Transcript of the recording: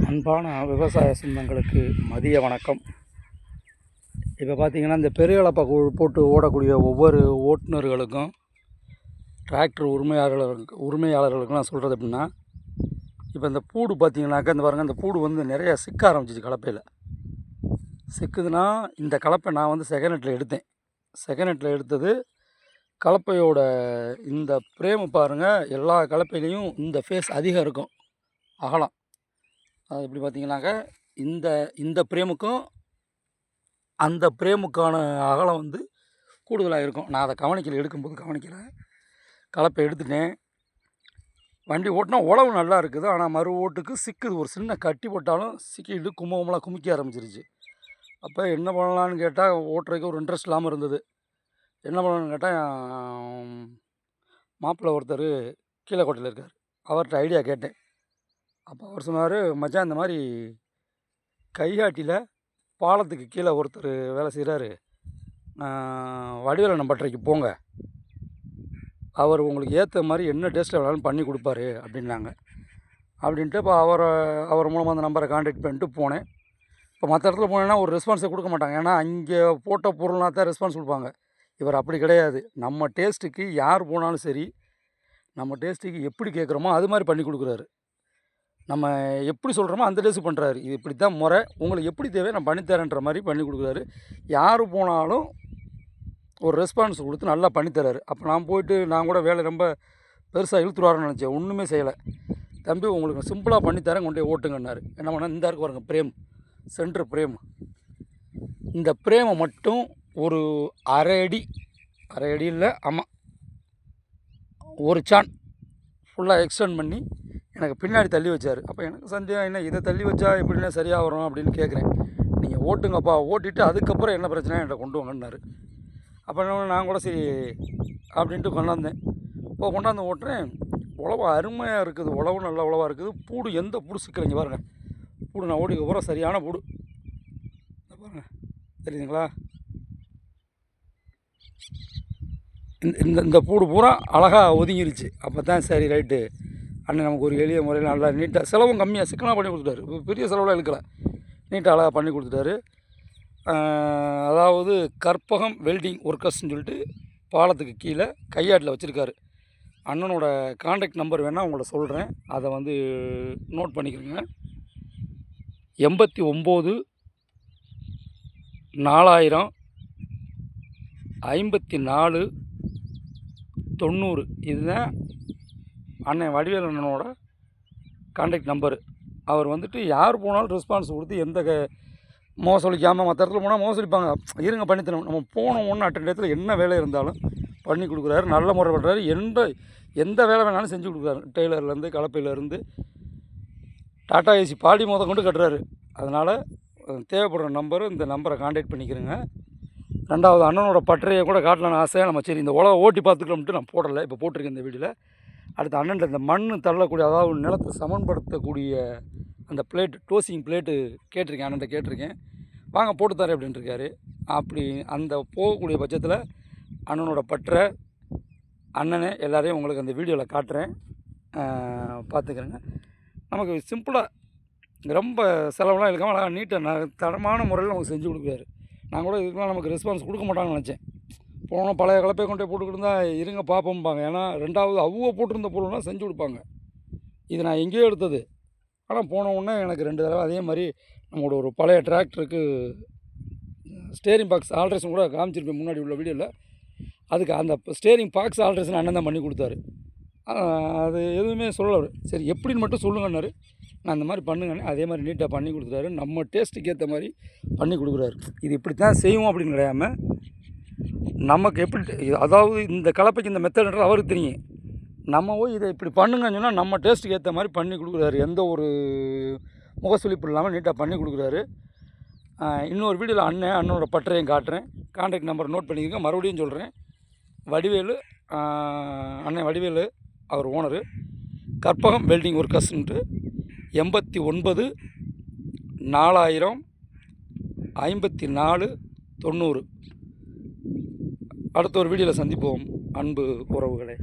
அன்பான விவசாய சொந்தங்களுக்கு மதிய வணக்கம். இப்போ பார்த்திங்கன்னா, இந்த பெரிய கலப்பை போட்டு ஓடக்கூடிய ஒவ்வொரு ஓட்டுநர்களுக்கும் டிராக்டர் உரிமையாளர்களுக்கும் நான் சொல்கிறது எப்படின்னா, இப்போ இந்த பூடு பார்த்திங்கனாக்கா, இந்த பாருங்கள், இந்த பூடு வந்து நிறையா சிக்க ஆரம்பிச்சிச்சு கலப்பையில். சிக்குதுன்னா, இந்த கலப்பை நான் வந்து செகண்ட் ஹெட்டில் எடுத்தேன். செகண்ட் ஹெட்டில் எடுத்தது கலப்பையோட இந்த பிரேமு பாருங்கள், எல்லா கலப்பையிலையும் இந்த ஃபேஸ் அதிகம் இருக்கும், அகலம். அது எப்படி பார்த்தீங்கன்னாக்கா, இந்த பிரேமுக்கும் அந்த பிரேமுக்கான அகலம் வந்து கூடுதலாக இருக்கும். நான் அதை எடுக்கும்போது கவனிக்கலை. கலப்பை எடுத்துட்டேன். வண்டி ஓட்டினா உழவு நல்லா இருக்குது, ஆனால் மறு ஓட்டுக்கு சிக்குது. ஒரு சின்ன கட்டி போட்டாலும் சிக்கிட்டு கும்பகமெல்லாம் குமிக்க ஆரம்பிச்சிருச்சு. அப்போ என்ன பண்ணலான்னு கேட்டால், ஓட்டுறதுக்கு ஒரு இன்ட்ரெஸ்ட் இல்லாமல் இருந்தது. என்ன பண்ணலான்னு கேட்டால், மாப்பிள்ளை ஒருத்தர் கீழக்கோட்டையில் இருக்கார், அவர்கிட்ட ஐடியா கேட்டேன். அப்போ அவர் சொன்னார், மச்சான் இந்த மாதிரி கைகாட்டியில் பாலத்துக்கு கீழே ஒருத்தர் வேலை செய்கிறாரு, வடிவேலன் பட்டறைக்கு போங்க, அவர் உங்களுக்கு ஏற்ற மாதிரி என்ன டேஸ்ட்டில் வேணாலும் பண்ணி கொடுப்பாரு அப்படின்னாங்க. அப்படின்ட்டு இப்போ அவர் மூலமாக அந்த நம்பரை கான்டாக்ட் பண்ணிட்டு போனேன். இப்போ மற்ற இடத்துல போனேன்னா ஒரு ரெஸ்பான்ஸை கொடுக்க மாட்டாங்க, ஏன்னா அங்கே போட்ட பொருள்னா தான் ரெஸ்பான்ஸ் கொடுப்பாங்க. இவர் அப்படி கிடையாது. நம்ம டேஸ்ட்டுக்கு யார் போனாலும் சரி, நம்ம டேஸ்ட்டுக்கு எப்படி கேட்குறோமோ அது மாதிரி பண்ணி கொடுக்குறாரு. நம்ம எப்படி சொல்கிறோமோ அந்த டேஸ்ட்டு பண்ணுறாரு. இது இப்படி தான் முறை, உங்களுக்கு எப்படி தேவை நான் பண்ணித்தரேன்ற மாதிரி பண்ணி கொடுக்குறாரு. யார் போனாலும் ஒரு ரெஸ்பான்ஸ் கொடுத்து நல்லா பண்ணித்தராரு. அப்போ நான் கூட வேலை ரொம்ப பெருசாக இழுத்துருவாருன்னு நினச்சேன். ஒன்றுமே செய்யலை. தம்பி உங்களுக்கு சிம்பிளாக பண்ணித்தரேன், கொண்டு போய் ஓட்டுங்கன்னாரு. என்ன பண்ணால், இந்த இருக்கு பாருங்கள் பிரேம், சென்ட்ரு பிரேம். இந்த பிரேமை மட்டும் ஒரு அரை அடி இல்லை, ஆமாம், ஒரு சான் ஃபுல்லாக எக்ஸ்டெண்ட் பண்ணி எனக்கு பின்னாடி தள்ளி வச்சார். அப்போ எனக்கு சந்தேகம், என்ன இதை தள்ளி வச்சா எப்படின்னா சரியாக வரும் அப்படின்னு கேட்குறேன். நீங்கள் ஓட்டுங்கப்பா, ஓட்டிட்டு அதுக்கப்புறம் என்ன பிரச்சனை என்கிட்ட கொண்டு வாங்கன்னாரு. அப்போ நான் கூட சரி அப்படின்ட்டு கொண்டாந்தேன். இப்போ கொண்டாந்து ஓட்டுறேன். உழவு அருமையாக இருக்குது, உழவு நல்ல உழவாக இருக்குது. பூடு எந்த பூடு சிக்கலைங்க பாருங்கள். பூடு நான் ஓடிக்க போகிற சரியான பூடு பாருங்கள், தெரியுதுங்களா? இந்த பூடு பூரா அழகாக ஒதுங்கிருச்சு. அப்போ தான் சரி ரைட்டு, அண்ணன் நமக்கு ஒரு எளிய முறையில் நல்லா நீட்டாக, செலவும் கம்மியாக சிக்கனாக பண்ணி கொடுத்துட்டாரு. பெரிய செலவில் இழுக்கலை, நீட்டாக அழகாக பண்ணி கொடுத்துட்டாரு. அதாவது கற்பகம் வெல்டிங் ஒர்க்கர்ஸ்ன்னு சொல்லிட்டு பாலத்துக்கு கீழே கையாட்டில் வச்சுருக்காரு. அண்ணனோட கான்டாக்ட் நம்பர் வேணால் உங்கள்கிட்ட சொல்கிறேன், அதை வந்து நோட் பண்ணிக்கிறேங்க. 89 4000 54 90. இதுதான் அண்ணன் வடிவேல் அண்ணனோட கான்டாக்ட் நம்பரு. அவர் வந்துட்டு யார் போனாலும் ரெஸ்பான்ஸ் கொடுத்து எந்த மோசடிக்காமல், மற்ற இடத்துல போனால் மோசடிப்பாங்க, இருங்க பண்ணித்தரோம். நம்ம போன ஒன்று அட்டை இடத்துல என்ன வேலை இருந்தாலும் பண்ணி கொடுக்குறாரு, நல்ல முறை பண்ணுறாரு. எந்த வேலை வேணாலும் செஞ்சு கொடுக்குறாரு. டெய்லர்லேருந்து கலப்பையிலேருந்து டாட்டா ஏசி பாடி கொண்டு கட்டுறாரு. அதனால் தேவைப்படுற நம்பரு, இந்த நம்பரை கான்டாக்ட் பண்ணிக்கிறேங்க. ரெண்டாவது, அண்ணனோட பட்டறையை கூட காட்டலான்னு ஆசை. நம்ம சரி இந்த உலக ஓட்டி பார்த்துக்கலாம்ட்டு நான் போடலை, இப்போ போட்டிருக்கேன் இந்த வீடியோவில். அடுத்து அண்ணன் இந்த மண் தள்ளக்கூடிய, அதாவது நிலத்தை சமன்படுத்தக்கூடிய அந்த பிளேட்டு, டோசிங் பிளேட்டு கேட்டிருக்கேன், அண்ணன் கேட்டிருக்கேன், வாங்க போட்டு தரேன் அப்படின்ட்டுருக்காரு. அப்படி அந்த போகக்கூடிய பட்சத்தில் அண்ணனோட பட்டறை, அண்ணனே எல்லாரையும் உங்களுக்கு அந்த வீடியோவில் காட்டுறேன், பார்த்துக்கிறேங்க. நமக்கு சிம்பிளாக ரொம்ப செலவெலாம் இழுக்காமல் அழகாக நீட்டாக தரமான முறையில் நமக்கு செஞ்சு கொடுக்குறாரு. நான் கூட இதுக்கெலாம் நமக்கு ரெஸ்பான்ஸ் கொடுக்க மாட்டாங்கன்னு நினச்சேன். போனால் பழைய கலப்பையை கொண்டு போய் போட்டுக்கிட்டு இருந்தால் இருங்க பார்ப்போம்பாங்க. ஏன்னா ரெண்டாவது அவங்க போட்டிருந்த பொருள்லாம் செஞ்சு கொடுப்பாங்க. இது நான் எங்கேயோ எடுத்தது, ஆனால் போன உடனே எனக்கு 2 தடவை அதே மாதிரி நம்மளோட ஒரு பழைய டிராக்டருக்கு ஸ்டேரிங் பாக்ஸ் ஆல்ட்ரேஷன் கூட காமிச்சிருப்பேன் முன்னாடி உள்ள வீடியோவில். அதுக்கு அந்த ஸ்டேரிங் பாக்ஸ் ஆல்ட்ரேஷன் அண்ணன் தான் பண்ணி கொடுத்தாரு. அது எதுவுமே சொல்லலை. சரி எப்படின்னு மட்டும் சொல்லுங்கன்னாரு. நான் இந்த மாதிரி பண்ணுங்கன்னு அதே மாதிரி நீட்டாக பண்ணி கொடுத்துட்டாரு. நம்ம டேஸ்ட்டுக்கு ஏற்ற மாதிரி பண்ணி கொடுக்குறாரு. இது இப்படி தான் செய்வோம் அப்படின்னு கிடையாமல், நமக்கு எப்படி, அதாவது இந்த கலப்பைக்கு இந்த மெத்தட்ன்றது அவருக்கு தெரியும். நம்ம போய் இதை இப்படி பண்ணுங்கன்னு சொன்னால் நம்ம டேஸ்ட்டுக்கு ஏற்ற மாதிரி பண்ணி கொடுக்குறாரு. எந்த ஒரு முகசுளிப்பு இல்லாமல் நீட்டாக பண்ணி கொடுக்குறாரு. இன்னொரு வீடியோவில் அண்ணனோட பட்டறையும் காட்டுறேன். கான்டாக்ட் நம்பர் நோட் பண்ணிக்கோங்க. மறுபடியும் சொல்கிறேன், வடிவேலு, அண்ணன் வடிவேலு, அவர் ஓனரு, கற்பகம் வெல்டிங் ஒர்க்கர்ஸ்ன்ட்டு 89 4000 54 90. அடுத்த ஒரு வீடியோவில் சந்திப்போம் அன்பு உறவுகளே.